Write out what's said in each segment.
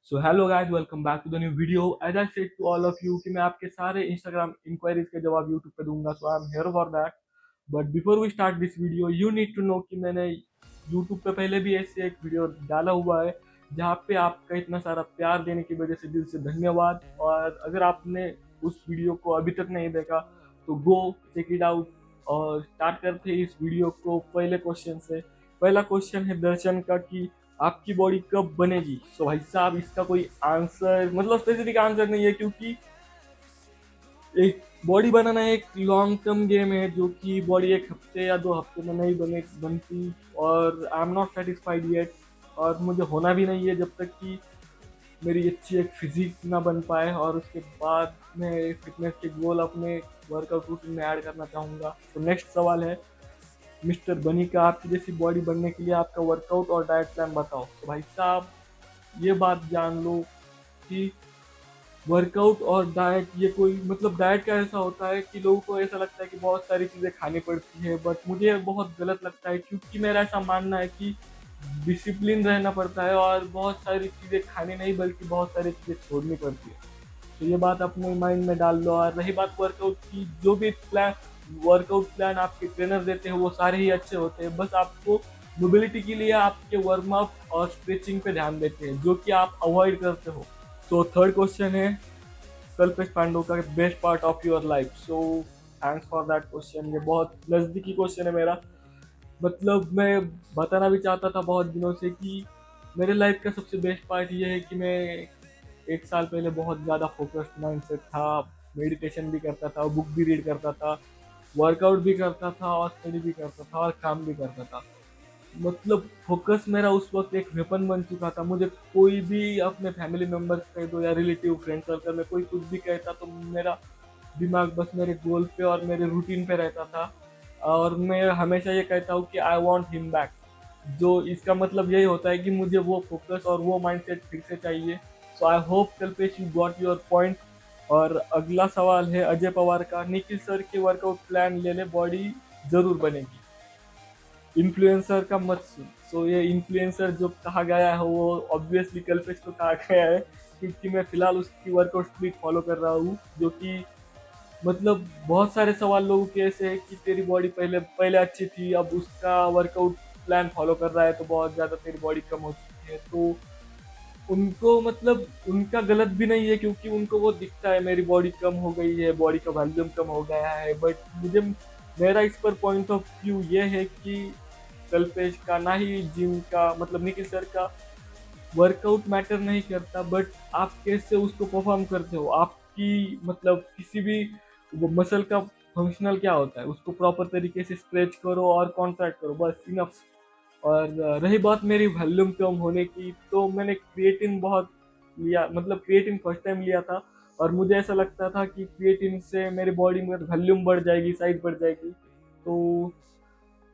So hello guys, welcome back to the new video. As I said to all of you कि मैं आपके सारे Instagram inquiries के जवाब यूट्यूब पे दूंगा, so I am here for that. But before we start this video you need to know कि मैंने यूट्यूब पे पहले भी ऐसे एक वीडियो डाला हुआ है जहाँ पे आपका इतना सारा प्यार देने की वजह से दिल से धन्यवाद। और अगर आपने उस वीडियो को अभी तक नहीं देखा तो गो चेक इट आउट। और स्टार्ट करते हैं इस वीडियो को पहले क्वेश्चन से। पहला क्वेश्चन है दर्शन का कि आपकी बॉडी कब बनेगी। सो भाई साहब, इसका कोई आंसर मतलब स्पेसिफिक आंसर नहीं है, क्योंकि एक बॉडी बनाना एक लॉन्ग टर्म गेम है जो कि बॉडी एक हफ्ते या 2 हफ्ते में नहीं बनती। और I am not satisfied yet, और मुझे होना भी नहीं है जब तक कि मेरी अच्छी एक फिजिक ना बन पाए। और उसके बाद मैं फिटनेस के गोल अपने वर्कआउट रूटीन में ऐड करना चाहूँगा। तो नेक्स्ट सवाल है मिस्टर बनी का, आपकी जैसी बॉडी बनने के लिए आपका वर्कआउट और डाइट प्लान बताओ। तो भाई साहब, ये बात जान लो कि वर्कआउट और डाइट ये कोई मतलब डाइट का ऐसा होता है कि लोगों को ऐसा लगता है कि बहुत सारी चीज़ें खानी पड़ती है, बट मुझे ये बहुत गलत लगता है, क्योंकि मेरा ऐसा मानना है कि डिसिप्लिन रहना पड़ता है और बहुत सारी चीज़ें खानी नहीं बल्कि बहुत सारी चीज़ें छोड़नी पड़ती है। तो ये बात अपने माइंड में डाल लो। और रही बात वर्कआउट की, जो भी वर्कआउट प्लान आपके ट्रेनर देते हैं वो सारे ही अच्छे होते हैं, बस आपको मोबिलिटी के लिए आपके वार्म अप और स्ट्रेचिंग पे ध्यान देते हैं जो कि आप अवॉइड करते हो। सो थर्ड क्वेश्चन है कल्पेश पांडु का best part of your life. So thanks for that question. ये बहुत नज़दीकी क्वेश्चन है मेरा। मतलब मैं बताना भी चाहता था बहुत दिनों से कि मेरे लाइफ का सबसे बेस्ट पार्ट ये है कि मैं 1 साल पहले बहुत ज़्यादा फोकस्ड माइंडसेट था। मेडिटेशन भी करता था, बुक भी रीड करता था, वर्कआउट भी करता था और स्टडी भी करता था और काम भी करता था। मतलब फोकस मेरा उस वक्त एक वेपन बन चुका था। मुझे कोई भी अपने फैमिली मेम्बर्स कह दो या रिलेटिव फ्रेंड सर्कल में कोई कुछ भी कहता तो मेरा दिमाग बस मेरे गोल पे और मेरे रूटीन पे रहता था। और मैं हमेशा ये कहता हूँ कि आई वॉन्ट हिम बैक, जो इसका मतलब यही होता है कि मुझे वो फोकस और वो माइंडसेट फिर से चाहिए। So I hope Kalpesh you got your point. और अगला सवाल है अजय पवार का, निखिल सर के वर्कआउट प्लान ले ले बॉडी जरूर बनेगी। इन्फ्लुएंसर का मत सुन। सो ये इन्फ्लुएंसर जो कहा गया है वो ऑब्वियसली कल्पेश को कहा गया है, क्योंकि मैं फिलहाल उसकी वर्कआउट स्प्लिट फॉलो कर रहा हूँ, जो कि मतलब बहुत सारे सवाल लोगों के ऐसे है कि तेरी बॉडी पहले पहले अच्छी थी, अब उसका वर्कआउट प्लान फॉलो कर रहा है तो बहुत ज़्यादा तेरी बॉडी कम हो चुकी है। तो उनको मतलब उनका गलत भी नहीं है, क्योंकि उनको वो दिखता है मेरी बॉडी कम हो गई है, बॉडी का वॉल्यूम कम हो गया है। बट मुझे मेरा इस पर पॉइंट ऑफ व्यू ये है कि कल्पेश का ना ही जिम का मतलब निखिल सर का वर्कआउट मैटर नहीं करता, बट आप कैसे उसको परफॉर्म करते हो। आपकी मतलब किसी भी वो मसल का फंक्शनल क्या होता है, उसको प्रॉपर तरीके से स्ट्रेच करो और कॉन्ट्रैक्ट करो, बस इनफ। और रही बात मेरी वॉल्यूम कम होने की, तो मैंने क्रिएटिन बहुत लिया, मतलब क्रिएटिन फर्स्ट टाइम लिया था और मुझे ऐसा लगता था कि क्रिएटिन से मेरी बॉडी में वॉल्यूम बढ़ जाएगी, साइज बढ़ जाएगी। तो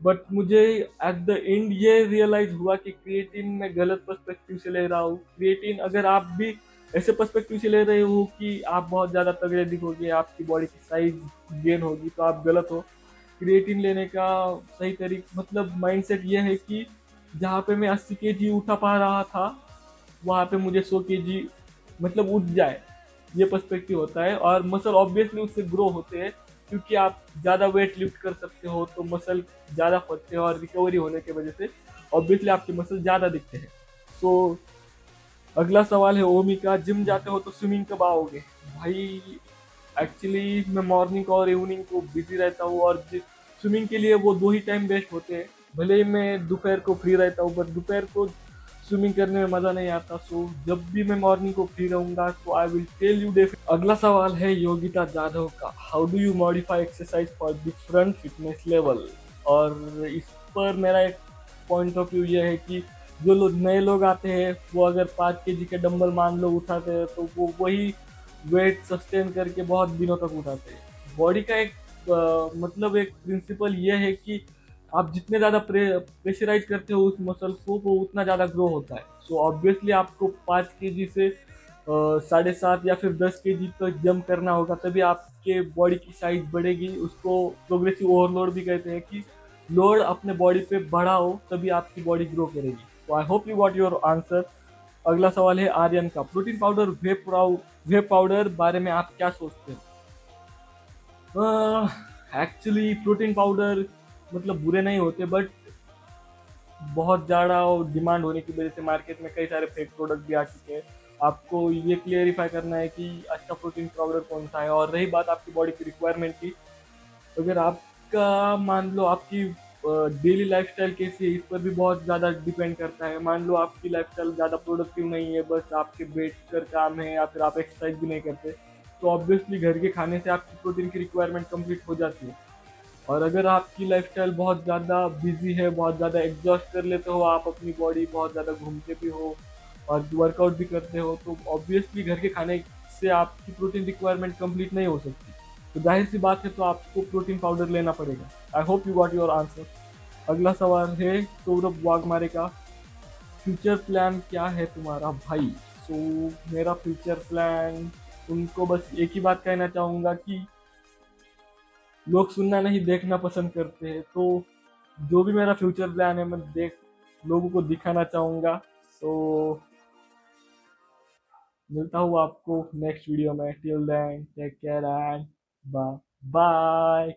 बट मुझे एट द एंड ये रियलाइज हुआ कि क्रिएटिन मैं गलत पर्सपेक्टिव से ले रहा हूँ। क्रिएटिन अगर आप भी ऐसे पर्सपेक्टिव से ले रहे हो कि आप बहुत ज़्यादा तगड़े दिखोगे, आपकी बॉडी की साइज गेन होगी, तो आप गलत हो। क्रिएटिन लेने का सही तरीका मतलब माइंडसेट ये है कि जहाँ पे मैं 80 kg उठा पा रहा था वहाँ पे मुझे 100 kg मतलब उठ जाए, ये पर्सपेक्टिव होता है। और मसल ऑब्वियसली उससे ग्रो होते हैं, क्योंकि आप ज़्यादा वेट लिफ्ट कर सकते हो तो मसल ज़्यादा फटते हैं और रिकवरी होने की वजह से ऑब्वियसली आपके मसल ज़्यादा दिखते हैं। सो अगला सवाल है ओमी का, जिम जाते हो तो स्विमिंग कब आओगे। भाई एक्चुअली मैं मॉर्निंग और इवनिंग को बिजी रहता हूँ, और स्विमिंग के लिए वो 2 ही टाइम बेस्ट होते हैं। भले ही मैं दोपहर को फ्री रहता हूँ, बट दोपहर को स्विमिंग करने में मज़ा नहीं आता। सो जब भी मैं मॉर्निंग को फ्री रहूँगा तो I will tell you definitely. अगला सवाल है योगिता जाधव का, how do you modify exercise for different fitness level. और इस पर मेरा एक पॉइंट ऑफ व्यू ये है कि जो लोग नए लोग आते हैं वो अगर 5 kg के डंबल मान लो उठाते हैं तो वो वही वेट सस्टेन करके बहुत दिनों तक उठाते हैं। बॉडी का एक मतलब एक प्रिंसिपल ये है कि आप जितने ज़्यादा प्रेशराइज करते हो उस मसल को वो उतना ज़्यादा ग्रो होता है। सो ऑब्वियसली आपको 5 kg से 7.5 या फिर 10 kg तक जंप करना होगा, तभी आपके बॉडी की साइज बढ़ेगी। उसको प्रोग्रेसिव ओवरलोड भी कहते हैं कि लोड अपने बॉडी पे बढ़ाओ तभी आपकी बॉडी ग्रो करेगी। तो I hope you got your answer. अगला सवाल है आर्यन का, प्रोटीन पाउडर वेब पाउडर बारे में आप क्या सोचते हैं? एक्चुअली प्रोटीन पाउडर मतलब बुरे नहीं होते, बट बहुत ज़्यादा डिमांड होने की वजह से मार्केट में कई सारे फेक प्रोडक्ट भी आ चुके हैं। आपको ये क्लियरिफाई करना है कि अच्छा प्रोटीन पाउडर कौन सा है। और रही बात आपकी बॉडी की रिक्वायरमेंट की, अगर आपका मान लो आपकी डेली लाइफस्टाइल कैसी है, इस पर भी बहुत ज़्यादा डिपेंड करता है। मान लो आपकी लाइफस्टाइल ज़्यादा प्रोडक्टिव नहीं है, बस आपके बैठ कर काम है या फिर आप एक्सरसाइज भी नहीं करते, तो ऑब्वियसली घर के खाने से आपकी प्रोटीन की रिक्वायरमेंट कंप्लीट हो जाती है। और अगर आपकी लाइफस्टाइल बहुत ज़्यादा बिजी है, बहुत ज़्यादा एग्जॉस्ट कर लेते हो आप अपनी बॉडी, बहुत ज़्यादा घूमते भी हो और वर्कआउट भी करते हो, तो ऑब्वियसली घर के खाने से आपकी प्रोटीन रिक्वायरमेंट कंप्लीट नहीं हो सकती। तो जाहिर सी बात है, तो आपको प्रोटीन पाउडर लेना पड़ेगा। I hope you got your answer. अगला सवाल है सौरभ वाघमारे का, फ्यूचर प्लान क्या है तुम्हारा भाई? सो मेरा फ्यूचर प्लान, उनको बस एक ही बात कहना चाहूँगा कि लोग सुनना नहीं देखना पसंद करते हैं, तो जो भी मेरा फ्यूचर प्लान है मैं लोगों को दिखाना चाहूँगा। तो मिलता हूँ आपको नेक्स्ट वीडियो में। Till then take care and bye bye.